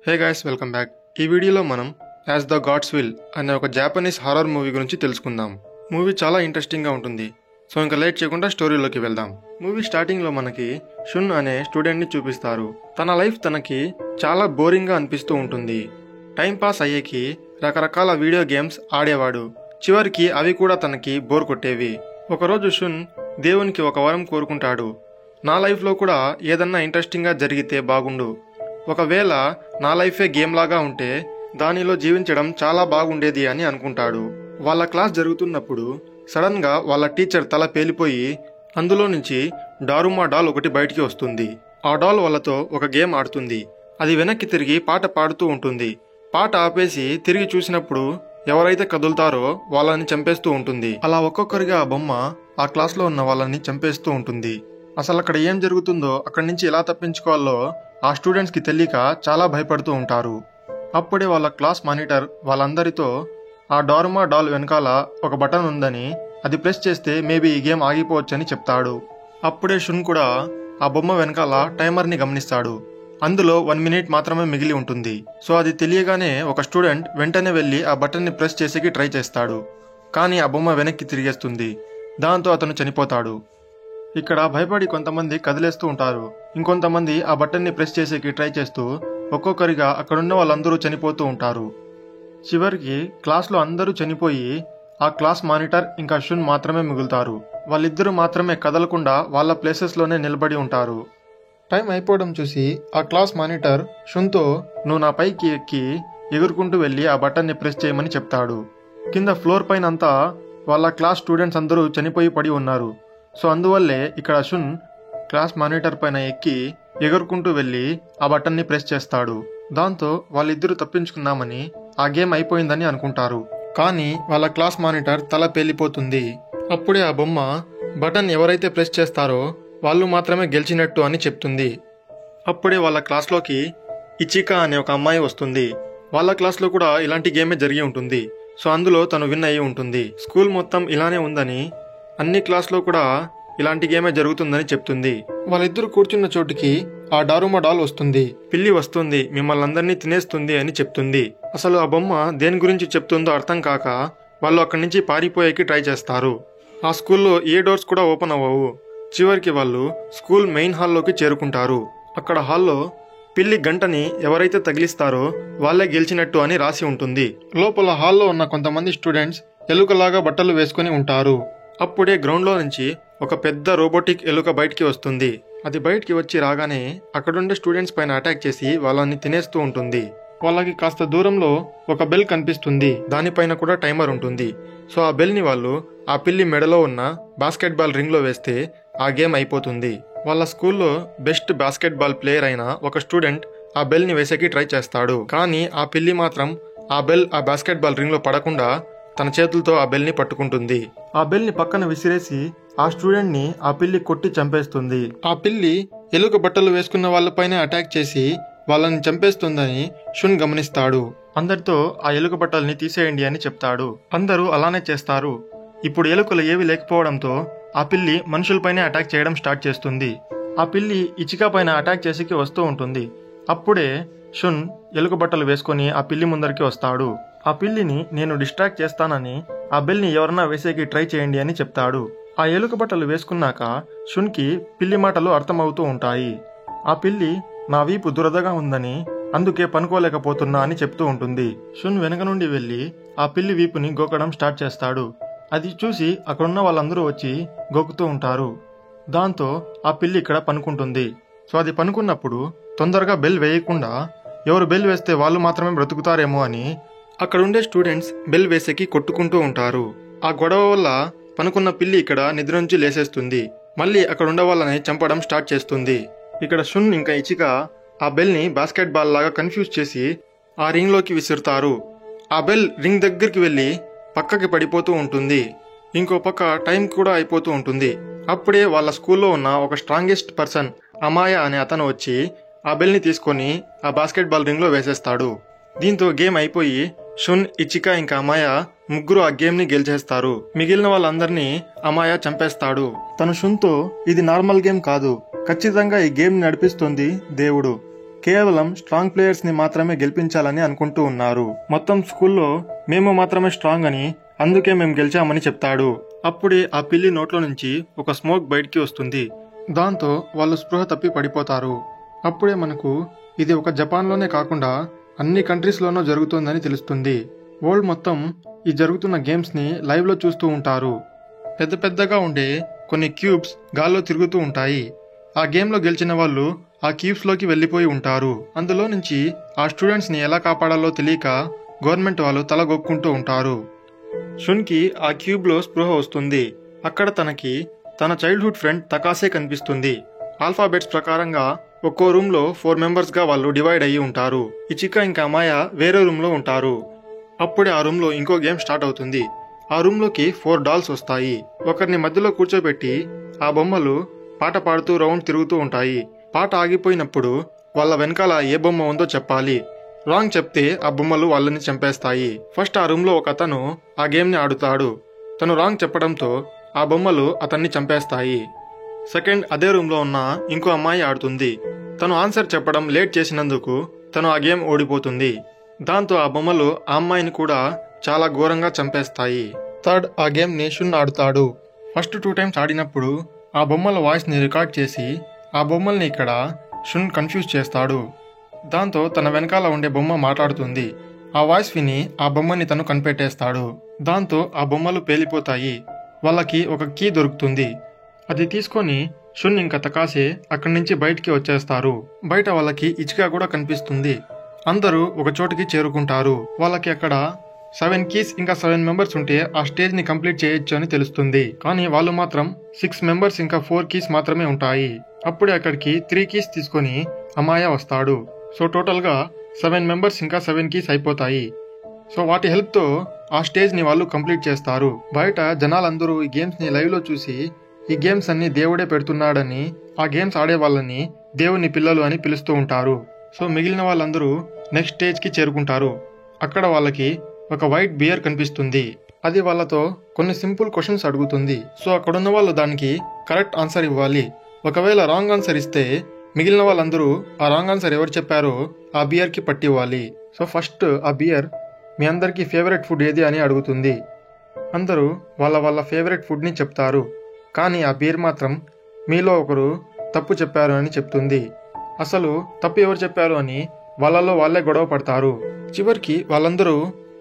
Hey guys, welcome back. ఈ వీడియోలో మనం యాజ్ ద గాడ్స్ విల్ అనే ఒక జాపనీస్ హారర్ మూవీ గురించి తెలుసుకుందాం. మూవీ చాలా ఇంట్రెస్టింగ్గా ఉంటుంది. సో ఇంకా లేట్ చేయకుండా స్టోరీలోకి వెళ్దాం. మూవీ స్టార్టింగ్లో మనకి షున్ అనే స్టూడెంట్ని చూపిస్తారు. తన లైఫ్ తనకి చాలా బోరింగ్గా అనిపిస్తూ ఉంటుంది. టైం పాస్ అయ్యేకి రకరకాల వీడియో గేమ్స్ ఆడేవాడు. చివరికి అవి కూడా తనకి బోర్ కొట్టేవి. ఒకరోజు షున్ దేవునికి ఒక వరం కోరుకుంటాడు. నా లైఫ్లో కూడా ఏదన్నా ఇంట్రెస్టింగ్గా జరిగితే బాగుండు. ఒకవేళ నా లైఫే గేమ్ లాగా ఉంటే దానిలో జీవించడం చాలా బాగుండేది అని అనుకుంటాడు. వాళ్ళ క్లాస్ జరుగుతున్నప్పుడు సడన్ గా వాళ్ళ టీచర్ తల పేలిపోయి అందులో నుంచి డారుమా డాల్ ఒకటి బయటికి వస్తుంది. ఆ డాల్ వాళ్ళతో ఒక గేమ్ ఆడుతుంది. అది వెనక్కి తిరిగి పాట పాడుతూ ఉంటుంది. పాట ఆపేసి తిరిగి చూసినప్పుడు ఎవరైతే కదులుతారో వాళ్ళని చంపేస్తూ ఉంటుంది. అలా ఒక్కొక్కరిగా ఆ బొమ్మ ఆ క్లాస్లో ఉన్న వాళ్ళని చంపేస్తూ ఉంటుంది. అసలు అక్కడ ఏం జరుగుతుందో, అక్కడి నుంచి ఎలా తప్పించుకోవాలో ఆ స్టూడెంట్స్కి తెలియక చాలా భయపడుతూ ఉంటారు. అప్పుడే వాళ్ళ క్లాస్ మానిటర్ వాళ్ళందరితో ఆ డారుమా డాల్ వెనకాల ఒక బటన్ ఉందని, అది ప్రెస్ చేస్తే మేబీ ఈ గేమ్ ఆగిపోవచ్చని చెప్తాడు. అప్పుడే షున్ కూడా ఆ బొమ్మ వెనకాల టైమర్ని గమనిస్తాడు. అందులో 1 మినిట్ మాత్రమే మిగిలి ఉంటుంది. సో అది తెలియగానే ఒక స్టూడెంట్ వెంటనే వెళ్ళి ఆ బటన్ని ప్రెస్ చేసేకి ట్రై చేస్తాడు. కానీ ఆ బొమ్మ వెనక్కి తిరిగేస్తుంది. దాంతో అతను చనిపోతాడు. ఇక్కడ భయపడి కొంతమంది కదిలేస్తూ ఉంటారు. ఇంకొంతమంది ఆ బటన్ని ప్రెస్ చేసేకి ట్రై చేస్తూ ఒక్కొక్కరిగా అక్కడున్న వాళ్ళందరూ చనిపోతూ ఉంటారు. చివరికి క్లాస్లో అందరూ చనిపోయి ఆ క్లాస్ మానిటర్ ఇంకా షున్ మాత్రమే మిగులుతారు. వాళ్ళిద్దరూ మాత్రమే కదలకుండా వాళ్ళ ప్లేసెస్లోనే నిలబడి ఉంటారు. టైం అయిపోవడం చూసి ఆ క్లాస్ మానిటర్ షున్తో నువ్వు నా పైకి ఎక్కి ఎగురుకుంటూ వెళ్ళి ఆ బటన్ని ప్రెస్ చేయమని చెప్తాడు. కింద ఫ్లోర్ పైన అంతా వాళ్ళ క్లాస్ స్టూడెంట్స్ అందరూ చనిపోయి పడి ఉన్నారు. సో అందువల్లే ఇక్కడ షున్ క్లాస్ మానిటర్ పైన ఎక్కి ఎగురుకుంటూ వెళ్ళి ఆ బటన్ని ప్రెస్ చేస్తాడు. దాంతో వాళ్ళిద్దరూ తప్పించుకున్నామని, ఆ గేమ్ అయిపోయిందని అనుకుంటారు. కానీ వాళ్ళ క్లాస్ మానిటర్ తల పేలిపోతుంది. అప్పుడే ఆ బొమ్మ బటన్ ఎవరైతే ప్రెస్ చేస్తారో వాళ్ళు మాత్రమే గెలిచినట్టు అని చెప్తుంది. అప్పుడే వాళ్ళ క్లాస్లోకి ఇచికా అనే ఒక అమ్మాయి వస్తుంది. వాళ్ళ క్లాస్లో కూడా ఇలాంటి గేమే జరిగి ఉంటుంది. సో అందులో తను విన్ అయ్యి ఉంటుంది. స్కూల్ మొత్తం ఇలానే ఉందని, అన్ని క్లాస్లో కూడా ఇలాంటి గేమే జరుగుతుందని చెప్తుంది. వాళ్ళిద్దరూ కూర్చున్న చోటుకి ఆ డారుమా డాల్ వస్తుంది. పిల్లి వస్తుంది, మిమ్మల్ని అందరినీ తినేస్తుంది అని చెప్తుంది. అసలు ఆ బొమ్మ దేని గురించి చెప్తుందో అర్థం కాక వాళ్ళు అక్కడి నుంచి పారిపోయేకి ట్రై చేస్తారు. ఆ స్కూల్లో ఏ డోర్స్ కూడా ఓపెన్ అవ్వవు. చివరికి వాళ్ళు స్కూల్ మెయిన్ హాల్లోకి చేరుకుంటారు. అక్కడ హాల్లో పిల్లి గంటని ఎవరైతే తగిలిస్తారో వాళ్ళే గెలిచినట్టు అని రాసి ఉంటుంది. లోపల హాల్లో ఉన్న కొంతమంది స్టూడెంట్స్ ఎలుకలాగా బట్టలు వేసుకుని ఉంటారు. అప్పుడే గ్రౌండ్లో నుంచి ఒక పెద్ద రోబోటిక్ ఎలుక బయటికి వస్తుంది. అది బయటికి వచ్చి రాగానే అక్కడుండే స్టూడెంట్స్ పైన అటాక్ చేసి వాళ్ళని తినేస్తూ ఉంటుంది. వాళ్ళకి కాస్త దూరంలో ఒక బెల్ కనిపిస్తుంది. దానిపైన కూడా టైమర్ ఉంటుంది. సో ఆ బెల్ని వాళ్ళు ఆ పిల్లి మెడలో ఉన్న బాస్కెట్బాల్ రింగ్లో వేస్తే ఆ గేమ్ అయిపోతుంది. వాళ్ళ స్కూల్లో బెస్ట్ బాస్కెట్బాల్ ప్లేయర్ అయిన ఒక స్టూడెంట్ ఆ బెల్ని వేసేకి ట్రై చేస్తాడు. కానీ ఆ పిల్లి మాత్రం ఆ బెల్ ఆ బాస్కెట్బాల్ రింగ్లో పడకుండా తన చేతులతో ఆ బెల్ని పట్టుకుంటుంది. ఆ బెల్ని పక్కన విసిరేసి ఆ స్టూడెంట్ని ఆ పిల్లి కొట్టి చంపేస్తుంది. ఆ పిల్లి ఎలుక బట్టలు వేసుకున్న వాళ్ళపైనే అటాక్ చేసి వాళ్ళని చంపేస్తుందని షున్ గమనిస్తాడు. అందరితో ఆ ఎలుక బట్టల్ని తీసేయండి అని చెప్తాడు. అందరూ అలానే చేస్తారు. ఇప్పుడు ఎలుకలు ఏవి లేకపోవడంతో ఆ పిల్లి మనుషులపైనే అటాక్ చేయడం స్టార్ట్ చేస్తుంది. ఆ పిల్లి ఇచికా పైన అటాక్ చేసేకి వస్తూ ఉంటుంది. అప్పుడే షున్ ఎలుక బట్టలు వేసుకొని ఆ పిల్లి ముందరికి వస్తాడు. ఆ పిల్లిని నేను డిస్ట్రాక్ట్ చేస్తానని ఆ బెల్ని ఎవరన్నా వేసేకి ట్రై చేయండి అని చెప్తాడు. ఆ ఎలుక బట్టలు వేసుకున్నాక షున్కి పిల్లి మాటలు అర్థమవుతూ ఉంటాయి. ఆ పిల్లి నా వీపు దురదగా ఉందని, అందుకే పనుకోలేకపోతున్నా అని చెప్తూ ఉంటుంది. షున్ వెనక నుండి వెళ్ళి ఆ పిల్లి వీపుని గోకడం స్టార్ట్ చేస్తాడు. అది చూసి అక్కడున్న వాళ్ళందరూ వచ్చి గోకుతూ ఉంటారు. దాంతో ఆ పిల్లి ఇక్కడ పనుకుంటుంది. సో అది పనుకున్నప్పుడు తొందరగా బెల్ వేయకుండా ఎవరు బెల్ వేస్తే వాళ్ళు మాత్రమే బ్రతుకుతారేమో అని అక్కడుండే స్టూడెంట్స్ బెల్ వేసేకి కొట్టుకుంటూ ఉంటారు. ఆ గొడవ వల్ల పనుకున్న పిల్లి ఇక్కడ నిద్ర నుంచి లేసేస్తుంది. మళ్ళీ అక్కడుండే వాళ్ళని చంపడం స్టార్ట్ చేస్తుంది. ఇక్కడ షున్ ఇంకా ఇచికా ఆ బెల్ని బాస్కెట్ బాల్ లాగా కన్ఫ్యూజ్ చేసి ఆ రింగ్లోకి విసురుతారు. ఆ బెల్ రింగ్ దగ్గరికి వెళ్ళి పక్కకి పడిపోతూ ఉంటుంది. ఇంకో పక్క టైం కూడా అయిపోతూ ఉంటుంది. అప్పుడే వాళ్ళ స్కూల్లో ఉన్న ఒక స్ట్రాంగెస్ట్ పర్సన్ అమాయ అనే అతను వచ్చి ఆ బెల్ని తీసుకొని ఆ బాస్కెట్ బాల్ రింగ్లో వేసేస్తాడు. దీంతో గేమ్ అయిపోయి షున్, ఇచికా ఇంకా అమాయ ముగ్గురు ఆ గేమ్ని గెలిచేస్తారు. మిగిలిన వాళ్ళందరినీ అమాయ చంపేస్తాడు. తను షున్తో ఇది నార్మల్ గేమ్ కాదు, ఖచ్చితంగా ఈ గేమ్ నడిపిస్తుంది దేవుడు, కేవలం స్ట్రాంగ్ ప్లేయర్స్ని మాత్రమే గెలిపించాలని అనుకుంటూ ఉన్నారు. మొత్తం స్కూల్లో మేము మాత్రమే స్ట్రాంగ్ అని, అందుకే మేము గెలిచామని చెప్తాడు. అప్పుడే ఆ పిల్లి నోట్లో నుంచి ఒక స్మోక్ బయటికి వస్తుంది. దాంతో వాళ్ళు స్పృహ తప్పి పడిపోతారు. అప్పుడే మనకు ఇది ఒక జపాన్లోనే కాకుండా అన్ని కంట్రీస్లోనూ జరుగుతుందని తెలుస్తుంది. వరల్డ్ మొత్తం ఈ జరుగుతున్న గేమ్స్ని లైవ్లో చూస్తూ ఉంటారు. పెద్ద పెద్దగా ఉండే కొన్ని క్యూబ్స్ గాల్లో తిరుగుతూ ఉంటాయి. ఆ గేమ్లో గెలిచిన వాళ్ళు ఆ క్యూబ్స్లోకి వెళ్ళిపోయి ఉంటారు. అందులో నుంచి ఆ స్టూడెంట్స్ని ఎలా కాపాడాలో తెలియక గవర్నమెంట్ వాళ్ళు తలగొక్కుంటూ ఉంటారు. షున్కి ఆ క్యూబ్లో స్పృహ వస్తుంది. అక్కడ తనకి తన చైల్డ్హుడ్ ఫ్రెండ్ తకాసే కనిపిస్తుంది. ఆల్ఫాబెట్స్ ప్రకారంగా ఒక్కో రూమ్లో 4 మెంబర్స్గా వాళ్ళు డివైడ్ అయ్యి ఉంటారు. ఇచికా ఇంకా అమాయ వేరే రూమ్లో ఉంటారు. అప్పుడే ఆ రూమ్లో ఇంకో గేమ్ స్టార్ట్ అవుతుంది. ఆ రూమ్లోకి 4 డాల్స్ వస్తాయి. ఒకరిని మధ్యలో కూర్చోబెట్టి ఆ బొమ్మలు పాట పాడుతూ రౌండ్ తిరుగుతూ ఉంటాయి. పాట ఆగిపోయినప్పుడు వాళ్ళ వెనకాల ఏ బొమ్మ ఉందో చెప్పాలి. రాంగ్ చెప్తే ఆ బొమ్మలు వాళ్ళని చంపేస్తాయి. ఫస్ట్ ఆ రూమ్లో ఒక అతను ఆ గేమ్ని ఆడుతాడు. తను రాంగ్ చెప్పడంతో ఆ బొమ్మలు అతన్ని చంపేస్తాయి. సెకండ్ అదే రూమ్లో ఉన్న ఇంకో అమ్మాయి ఆడుతుంది. తను ఆన్సర్ చెప్పడం లేట్ చేసినందుకు తను ఆ గేమ్ ఓడిపోతుంది. దాంతో ఆ బొమ్మలు ఆ అమ్మాయిని కూడా చాలా ఘోరంగా చంపేస్తాయి. థర్డ్ ఆ గేమ్ని షున్ ఆడుతాడు. ఫస్ట్ 2 టైమ్స్ ఆడినప్పుడు ఆ బొమ్మల వాయిస్ని రికార్డ్ చేసి ఆ బొమ్మల్ని ఇక్కడ షున్ కన్ఫ్యూజ్ చేస్తాడు. దాంతో తన వెనకాల ఉండే బొమ్మ మాట్లాడుతుంది. ఆ వాయిస్ విని ఆ బొమ్మని తను కనిపెట్టేస్తాడు. దాంతో ఆ బొమ్మలు పేలిపోతాయి. వాళ్ళకి ఒక కీ దొరుకుతుంది. అది తీసుకొని షున్ ఇంకా తకాసే అక్కడి నుంచి బయటికి వచ్చేస్తారు. బయట వాళ్ళకి ఇచికా కూడా కనిపిస్తుంది. అందరూ ఒక చోటికి చేరుకుంటారు. వాళ్ళకి అక్కడ 7 కీస్ ఇంకా 7 మెంబర్స్ ఉంటే ఆ స్టేజ్ ని కంప్లీట్ చేయొచ్చు అని తెలుస్తుంది. కానీ వాళ్ళు మాత్రం 6 మెంబర్స్ ఇంకా 4 కీస్ మాత్రమే ఉంటాయి. అప్పుడే అక్కడికి 3 కీస్ తీసుకొని అమాయ వస్తాడు. సో టోటల్ గా 7 మెంబర్స్ ఇంకా 7 కీస్ అయిపోతాయి. సో వాటి హెల్ప్ తో ఆ స్టేజ్ ని వాళ్ళు కంప్లీట్ చేస్తారు. బయట జనాలందరూ ఈ గేమ్స్ ని లైవ్ లో చూసి ఈ గేమ్స్ అన్ని దేవుడే పెడుతున్నాడని, ఆ గేమ్స్ ఆడే వాళ్ళని దేవుని పిల్లలు అని పిలుస్తూ ఉంటారు. సో మిగిలిన వాళ్ళందరూ నెక్స్ట్ స్టేజ్ కి చేరుకుంటారు. అక్కడ వాళ్ళకి ఒక వైట్ బియర్ కనిపిస్తుంది. అది వాళ్ళతో కొన్ని సింపుల్ క్వశ్చన్స్ అడుగుతుంది. సో అక్కడున్న వాళ్ళు దానికి కరెక్ట్ ఆన్సర్ ఇవ్వాలి. ఒకవేళ రాంగ్ ఆన్సర్ ఇస్తే మిగిలిన వాళ్ళందరూ ఆ రాంగ్ ఆన్సర్ ఎవరు చెప్పారో ఆ బియర్ కి పట్టివ్వాలి. సో ఫస్ట్ ఆ బియర్ మీ అందరికీ ఫేవరెట్ ఫుడ్ ఏది అని అడుగుతుంది. అందరూ వాళ్ళ వాళ్ళ ఫేవరెట్ ఫుడ్ ని చెప్తారు. కానీ ఆ బియర్ మాత్రం మీలో ఒకరు తప్పు చెప్పారు అని చెప్తుంది. అసలు తప్పు ఎవరు చెప్పారు అని వాళ్ళలో వాళ్ళే గొడవ పడతారు. చివరికి వాళ్ళందరూ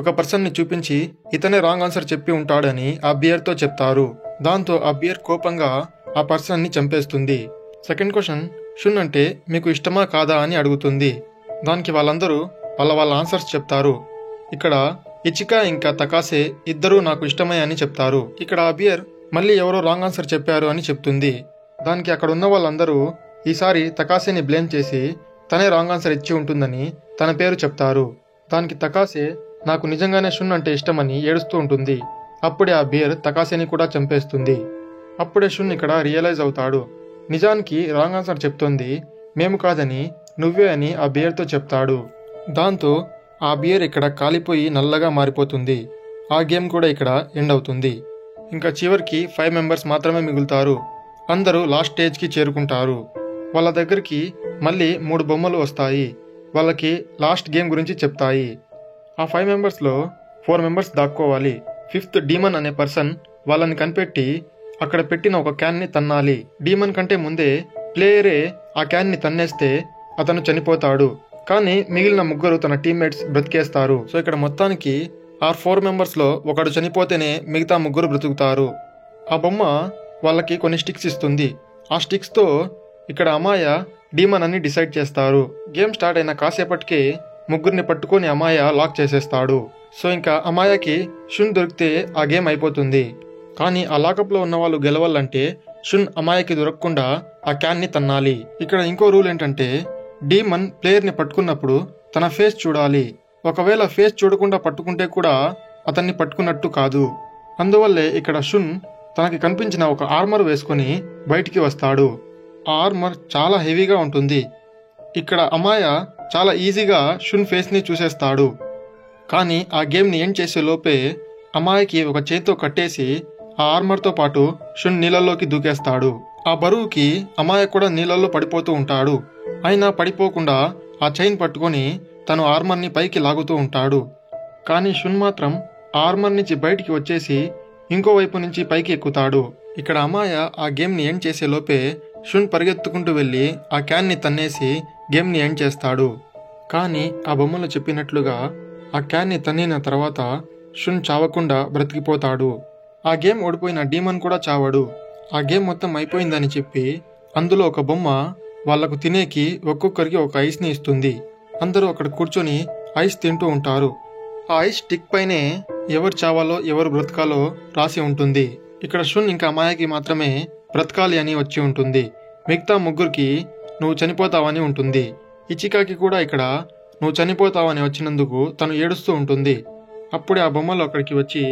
ఒక పర్సన్ ని చూపించి ఇతనే రాంగ్ ఆన్సర్ చెప్పి ఉంటాడని ఆ బియర్ తో చెప్తారు. దాంతో ఆ బియర్ కోపంగా ఆ పర్సన్ ని చంపేస్తుంది. సెకండ్ క్వశ్చన్ షున్ అంటే మీకు ఇష్టమా కాదా అని అడుగుతుంది. దానికి వాళ్ళందరూ వాళ్ళ వాళ్ళ ఆన్సర్స్ చెప్తారు. ఇక్కడ ఇచికా ఇంకా తకాసే ఇద్దరూ నాకు ఇష్టమే అని చెప్తారు. ఇక్కడ ఆ బియర్ మళ్ళీ ఎవరో రాంగ్ ఆన్సర్ చెప్పారు అని చెప్తుంది. దానికి అక్కడ ఉన్న వాళ్ళందరూ ఈసారి తకాసేని బ్లేమ్ చేసి తనే రాంగ్ ఆన్సర్ ఇచ్చి ఉంటుందని తన పేరు చెప్తారు. దానికి తకాసే నాకు నిజంగానే షున్ అంటే ఇష్టమని ఏడుస్తూ ఉంటుంది. అప్పుడే ఆ బియర్ తకాసేని కూడా చంపేస్తుంది. అప్పుడే షున్ ఇక్కడ రియలైజ్ అవుతాడు. నిజానికి రాంగ్ ఆన్సర్ చెప్తోంది మేము కాదని నువ్వే అని ఆ బియర్తో చెప్తాడు. దాంతో ఆ బియర్ ఇక్కడ కాలిపోయి నల్లగా మారిపోతుంది. ఆ గేమ్ కూడా ఇక్కడ ఎండ్ అవుతుంది. ఇంకా చివరికి 5 మెంబర్స్ మాత్రమే మిగులుతారు. అందరూ లాస్ట్ స్టేజ్కి చేరుకుంటారు. వాళ్ళ దగ్గరికి మళ్ళీ 3 బొమ్మలు వస్తాయి. వాళ్ళకి లాస్ట్ గేమ్ గురించి చెప్తాయి. ఆ 5 మెంబర్స్లో 4 మెంబర్స్ దాక్కోవాలి. 5th డీమన్ అనే పర్సన్ వాళ్ళని కనిపెట్టి అక్కడ పెట్టిన ఒక క్యాన్ని తన్నాలి. డీమన్ కంటే ముందే ప్లేయరే ఆ క్యాన్ని తన్నేస్తే అతను చనిపోతాడు. కానీ మిగిలిన 3 తన టీమ్మేట్స్ బ్రతికేస్తారు. సో ఇక్కడ మొత్తానికి ఆ 4 మెంబర్స్లో ఒకడు చనిపోతేనే మిగతా 3 బ్రతుకుతారు. ఆ బొమ్మ వాళ్ళకి కొన్ని స్టిక్స్ ఇస్తుంది. ఆ స్టిక్స్తో ఇక్కడ అమాయ డీమన్ అని డిసైడ్ చేస్తారు. గేమ్ స్టార్ట్ అయిన కాసేపటికే 3 పట్టుకొని అమాయ లాక్ చేసేస్తాడు. సో ఇంకా అమాయకి షున్ దొరికితే ఆ గేమ్ అయిపోతుంది. కానీ ఆ లాకప్లో ఉన్న వాళ్ళు గెలవాలంటే షున్ అమాయకి దొరకకుండా ఆ క్యాన్ని తన్నాలి. ఇక్కడ ఇంకో రూల్ ఏంటంటే డీమన్ ప్లేయర్ని పట్టుకున్నప్పుడు తన ఫేస్ చూడాలి. ఒకవేళ ఫేస్ చూడకుండా పట్టుకుంటే కూడా అతన్ని పట్టుకున్నట్టు కాదు. అందువల్లే ఇక్కడ షున్ తనకి కనిపించిన ఒక ఆర్మర్ వేసుకొని బయటికి వస్తాడు. ఆ ఆర్మర్ చాలా హెవీగా ఉంటుంది. ఇక్కడ అమాయ చాలా ఈజీగా షున్ ఫేస్ని చూసేస్తాడు. కానీ ఆ గేమ్ని ఎండ్ చేసే లోపే అమాయకి ఒక చేతితో కట్టేసి ఆ ఆర్మర్తో పాటు షున్ నీళ్ళల్లోకి దూకేస్తాడు. ఆ బరువుకి అమాయ కూడా నీళ్ళల్లో పడిపోతూ ఉంటాడు. అయినా పడిపోకుండా ఆ చైన్ పట్టుకొని తను ఆర్మర్ని పైకి లాగుతూ ఉంటాడు. కానీ షున్ మాత్రం ఆర్మర్ నుంచి బయటికి వచ్చేసి ఇంకోవైపు నుంచి పైకి ఎక్కుతాడు. ఇక్కడ అమాయ ఆ గేమ్ని ఎండ్ చేసే లోపే షున్ పరిగెత్తుకుంటూ వెళ్ళి ఆ క్యాన్ని తన్నేసి గేమ్ని ఎండ్ చేస్తాడు. కానీ ఆ బొమ్మలో చెప్పినట్లుగా ఆ క్యాన్ని తన్నిన తర్వాత షున్ చావకుండా బ్రతికిపోతాడు. ఆ గేమ్ ఓడిపోయిన డీమన్ కూడా చావడు. ఆ గేమ్ మొత్తం అయిపోయిందని చెప్పి అందులో ఒక బొమ్మ వాళ్లకు తినేకి ఒక్కొక్కరికి ఒక ఐస్ని ఇస్తుంది. అందరూ అక్కడ కూర్చొని ఐస్ తింటూ ఉంటారు. ఆ ఐస్ స్టిక్ పైనే ఎవరు చావాలో ఎవరు బ్రతకాలో రాసి ఉంటుంది. ఇక్కడ షున్ ఇంకా అమాయకి మాత్రమే బ్రతకాలి అని వచ్చి ఉంటుంది. మిగతా ముగ్గురికి నువ్వు చనిపోతావని ఉంటుంది. ఇచికాకి కూడా ఇక్కడ నువ్వు చనిపోతావని వచ్చినందుకు తను ఏడుస్తూ ఉంటుంది. అప్పుడే ఆ బొమ్మలు అక్కడికి వచ్చి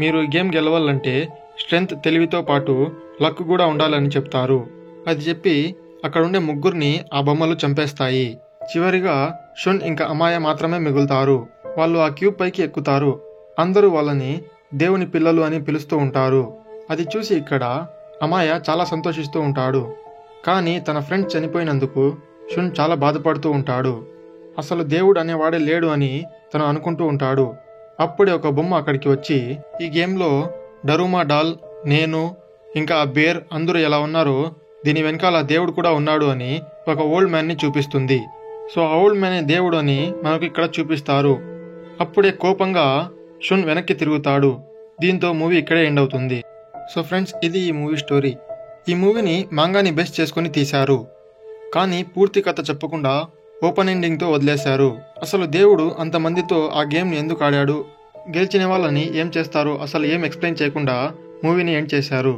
మీరు ఈ గేమ్ గెలవాలంటే స్ట్రెంగ్త్, తెలివితో పాటు లక్ కూడా ఉండాలని చెప్తారు. అది చెప్పి అక్కడుండే ముగ్గురిని ఆ బొమ్మలు చంపేస్తాయి. చివరిగా షున్ ఇంకా అమాయ మాత్రమే మిగులుతారు. వాళ్ళు ఆ క్యూబ్ పైకి ఎక్కుతారు. అందరూ వాళ్ళని దేవుని పిల్లలు అని పిలుస్తూ ఉంటారు. అది చూసి ఇక్కడ అమాయ చాలా సంతోషిస్తూ ఉంటాడు. కానీ తన ఫ్రెండ్ చనిపోయినందుకు షున్ చాలా బాధపడుతూ ఉంటాడు. అసలు దేవుడు అనేవాడే లేడు అని తను అనుకుంటూ ఉంటాడు. అప్పుడే ఒక బొమ్మ అక్కడికి వచ్చి ఈ గేమ్లో డరుమా డాల్, నేను ఇంకా ఆ బేర్ అందరూ ఎలా ఉన్నారో దీని వెనకాల దేవుడు కూడా ఉన్నాడు అని ఒక ఓల్డ్ మ్యాన్ని చూపిస్తుంది. సో ఆ ఓల్డ్ మ్యానే దేవుడు అని మనకు ఇక్కడ చూపిస్తారు. అప్పుడే కోపంగా షున్ వెనక్కి తిరుగుతాడు. దీంతో మూవీ ఇక్కడే ఎండ్ అవుతుంది. సో ఫ్రెండ్స్, ఇది ఈ మూవీ స్టోరీ. ఈ మూవీని మాంగాని బేస్ చేసుకొని తీశారు. కానీ పూర్తి కథ చెప్పకుండా ఓపెన్ ఎండింగ్తో వదిలేశారు. అసలు దేవుడు అంతమందితో ఆ గేమ్ని ఎందుకు ఆడాడు, గెలిచిన వాళ్ళని ఏం చేస్తారు, అసలు ఏం ఎక్స్ప్లెయిన్ చేయకుండా మూవీని ఎండ్ చేశారు.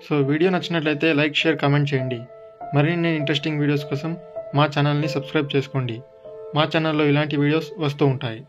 సో వీడియో నచ్చినట్లయితే లైక్, షేర్, కామెంట్ చేయండి. మరిన్ని ఇంట్రెస్టింగ్ వీడియోస్ కోసం మా ఛానల్ని సబ్స్క్రైబ్ చేసుకోండి. మా ఛానల్లో ఇలాంటి వీడియోస్ వస్తూ ఉంటాయి.